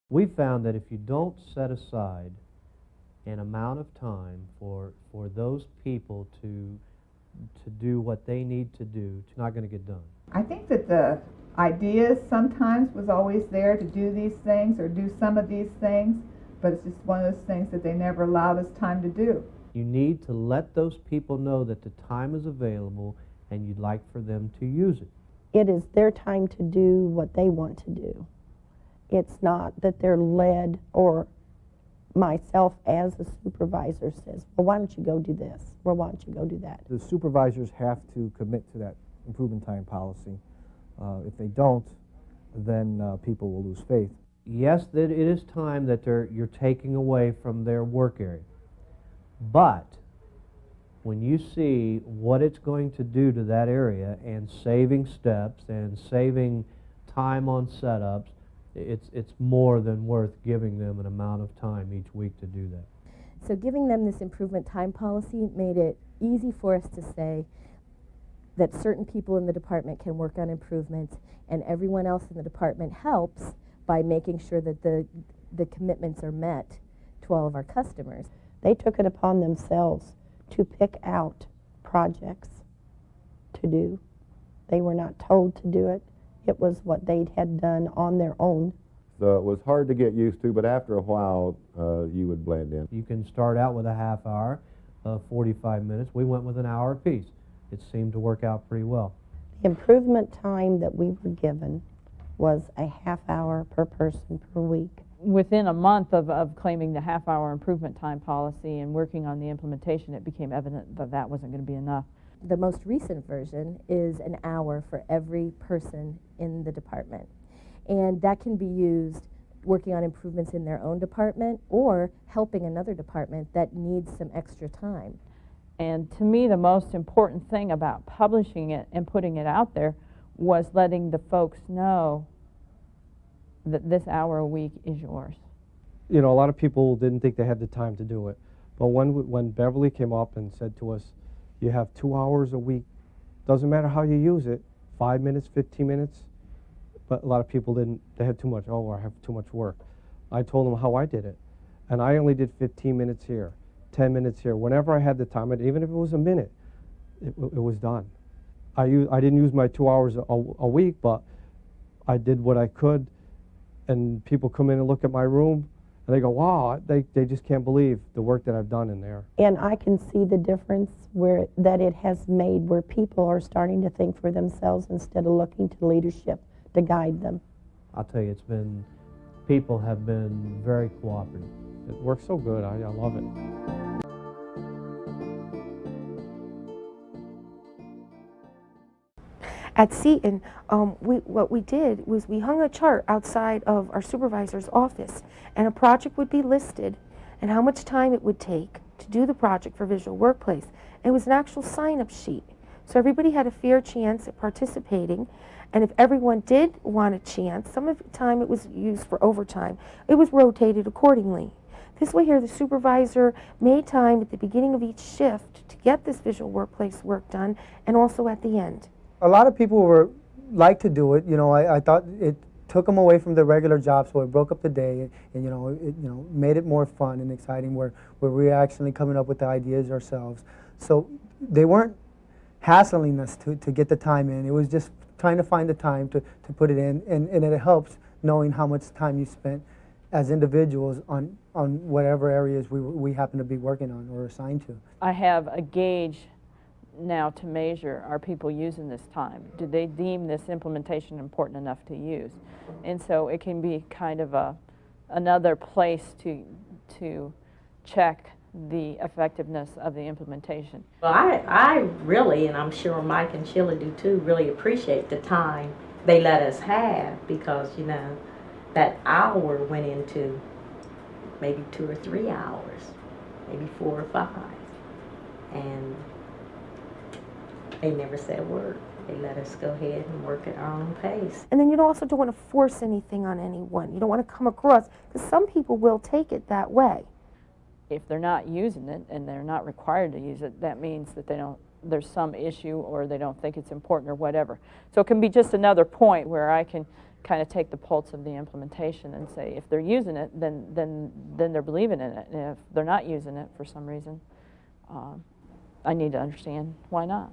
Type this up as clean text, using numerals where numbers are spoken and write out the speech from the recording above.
We found that if you don't set aside an amount of time for those people to do what they need to do, it's not going to get done. I think that the idea sometimes was always there to do these things or do some of these things, but it's just one of those things that they never allowed us time to do. You need to let those people know that the time is available and you'd like for them to use it. It is their time to do what they want to do. It's not that they're led, or myself as a supervisor says, well, why don't you go do this? Well, why don't you go do that? The supervisors have to commit to that improvement time policy. If they don't, then people will lose faith. Yes, that it is time that you're taking away from their work area. But when you see what it's going to do to that area and saving steps and saving time on setups, it's more than worth giving them an amount of time each week to do that. So giving them this improvement time policy made it easy for us to say that certain people in the department can work on improvements and everyone else in the department helps by making sure that the commitments are met to all of our customers. They took it upon themselves to pick out projects to do. They were not told to do it. It was what they had done on their own. So it was hard to get used to, but after a while, you would blend in. You can start out with a half hour, 45 minutes. We went with an hour apiece. It seemed to work out pretty well. The improvement time that we were given was a half hour per person per week. Within a month of claiming the half-hour improvement time policy and working on the implementation, it became evident that that wasn't going to be enough. The most recent version is an hour for every person in the department. And that can be used working on improvements in their own department or helping another department that needs some extra time. And to me, the most important thing about publishing it and putting it out there was letting the folks know that this hour a week is yours. You know, a lot of people didn't think they had the time to do it. But when Beverly came up and said to us, you have 2 hours a week, doesn't matter how you use it, 5 minutes, 15 minutes, but a lot of people didn't, they had too much, oh, I have too much work. I told them how I did it. And I only did 15 minutes here, 10 minutes here. Whenever I had the time, even if it was a minute, it was done. I didn't use my 2 hours a week, but I did what I could. And people come in and look at my room, and they go, wow, they just can't believe the work that I've done in there. And I can see the difference that it has made, where people are starting to think for themselves instead of looking to leadership to guide them. I'll tell you, people have been very cooperative. It works so good, I love it. At Seton, what we did was we hung a chart outside of our supervisor's office, and a project would be listed and how much time it would take to do the project for Visual Workplace. It was an actual sign-up sheet, so everybody had a fair chance at participating, and if everyone did want a chance, some of the time it was used for overtime, it was rotated accordingly. This way here, the supervisor made time at the beginning of each shift to get this Visual Workplace work done, and also at the end. A lot of people like to do it. You know, I thought it took them away from their regular job, so it broke up the day, and you know, it made it more fun and exciting, where we're actually coming up with the ideas ourselves. So they weren't hassling us to get the time in. It was just trying to find the time to put it in, and it helps knowing how much time you spent as individuals on whatever areas we happen to be working on or assigned to. I have a gauge now to measure, are people using this time? Do they deem this implementation important enough to use? And so it can be kind of another place to check the effectiveness of the implementation. Well, I really, and I'm sure Mike and Sheila do too, really appreciate the time they let us have, because, you know, that hour went into maybe 2 or 3 hours, maybe 4 or 5. And they never said a word. They let us go ahead and work at our own pace. And then you also don't want to force anything on anyone. You don't want to come across, because some people will take it that way. If they're not using it and they're not required to use it, that means that there's some issue, or they don't think it's important or whatever. So it can be just another point where I can kind of take the pulse of the implementation and say, if they're using it, then they're believing in it. And if they're not using it for some reason, I need to understand why not.